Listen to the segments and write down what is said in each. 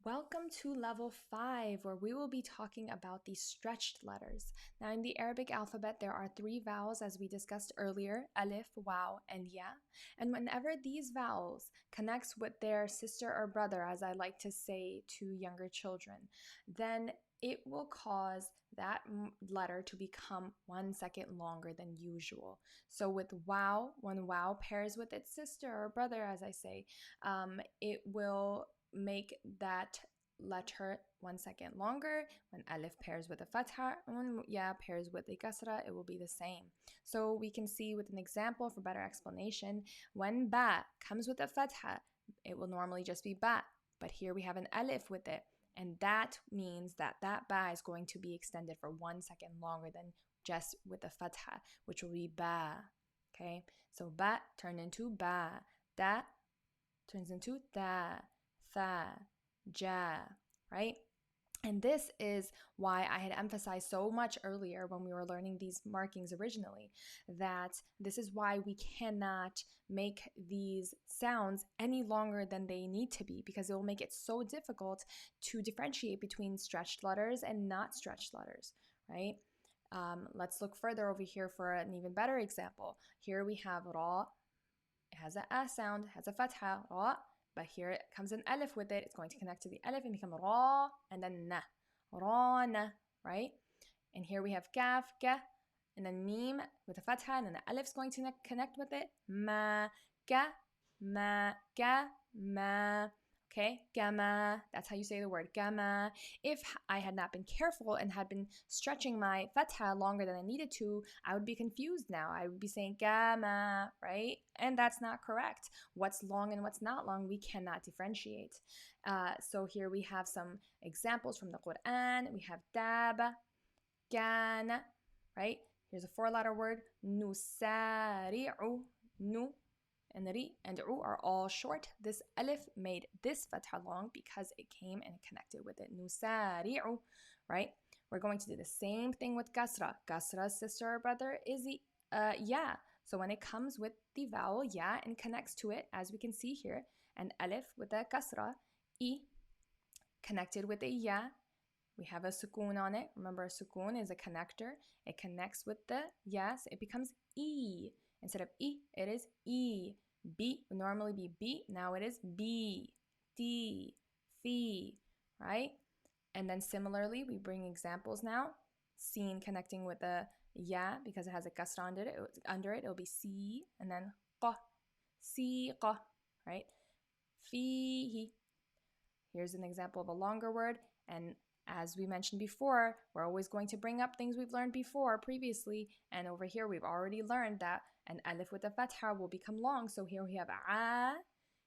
Welcome to level 5, where we will be talking about the stretched letters. Now, in the Arabic alphabet, there are 3 vowels, as we discussed earlier, alif, waw, and ya. And whenever these vowels connects with their sister or brother, as I like to say to younger children, then it will cause that letter to become 1 second longer than usual. So with waw, when waw pairs with its sister or brother, as I say, it will make that letter 1 second longer. When alif pairs with a fatha, when ya pairs with a kasra, it will be the same. So we can see with an example for better explanation, when ba comes with a fatha, it will normally just be ba, but here we have an alif with it, and that means that that ba is going to be extended for 1 second longer than just with a fatha, which will be ba. Okay, so ba turned into ba, da turns into da, tha, ja, right? And this is why I had emphasized so much earlier when we were learning these markings originally, that this is why we cannot make these sounds any longer than they need to be, because it will make it so difficult to differentiate between stretched letters and not stretched letters, right? Let's look further over here for an even better example. Here we have ra. It has an a sound, has a fatha, ra. But here it comes an alif with it. It's going to connect to the alif and become ra, and then na, ra, na, right? And here we have kaf, ka, and then mim with a fatha, and then the alif is going to connect with it. Ma, ka, ma, okay? Gama, that's how you say the word, gama. If I had not been careful and had been stretching my fatha longer than I needed to, I would be confused now. I would be saying gama, right? And that's not correct. What's long and what's not long, we cannot differentiate. So here we have some examples from the Quran. We have daba, kana, right? Here's a 4-letter word, nusari'u, nu, and ri and u are all short. This alif made this fatha long because it came and connected with it. Nusari'u, right? We're going to do the same thing with kasra. Kasra's sister or brother is the ya. So when it comes with the vowel ya and connects to it, as we can see here, an alif with a kasra, I, connected with a ya, we have a sukoon on it. Remember, a sukoon is a connector. It connects with the ya, so it becomes I. Instead of I, it is I. B would normally be B, now it is B, D, Fi, right? And then similarly, we bring examples now. Seen connecting with the ya because it has a kasra under it, it'll be si, and then qa, si qa, right? Fihi. Here's an example of a longer word, and as we mentioned before, we're always going to bring up things we've learned before previously, and over here we've already learned that an alif with a fatha will become long, so here we have a,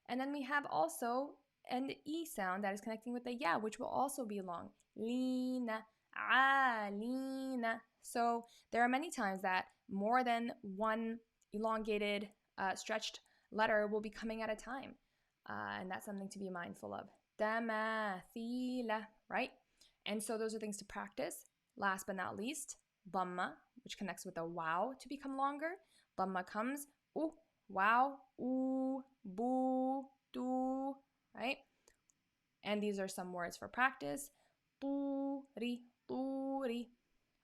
and then we have also an e sound that is connecting with the ya, which will also be long. Lina, alina. So there are many times that more than one elongated, stretched letter will be coming at a time, and that's something to be mindful of. Damathila, right? And so those are things to practice. Last but not least, damma, which connects with a wow to become longer. Damma comes, wow, boo, do, right? And these are some words for practice. Turi,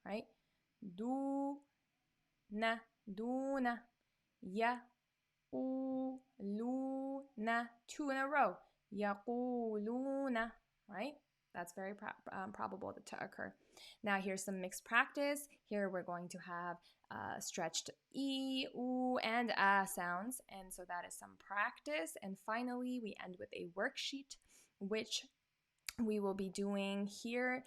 right? Duna, ya, luna, 2 in a row. Yaquluna, right? That's very probable to occur. Now here's some mixed practice. Here we're going to have stretched e, oo, and a sounds. And so that is some practice. And finally, we end with a worksheet, which we will be doing here.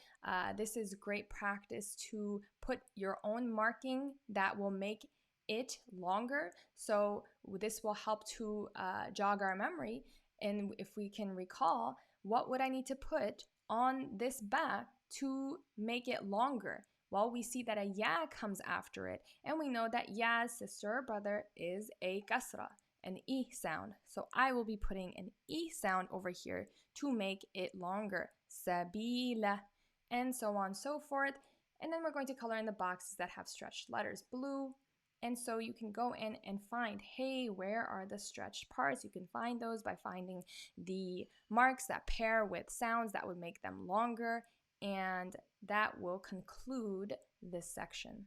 This is great practice to put your own marking that will make it longer. So this will help to jog our memory. And if we can recall, what would I need to put on this ba to make it longer? Well, we see that a ya comes after it, and we know that ya's sister or brother is a kasra, an I sound. So I will be putting an I sound over here to make it longer. Sabila, and so on and so forth. And then we're going to color in the boxes that have stretched letters. Blue, And so you can go in and find, hey, where are the stretched parts? You can find those by finding the marks that pair with sounds that would make them longer, and that will conclude this section.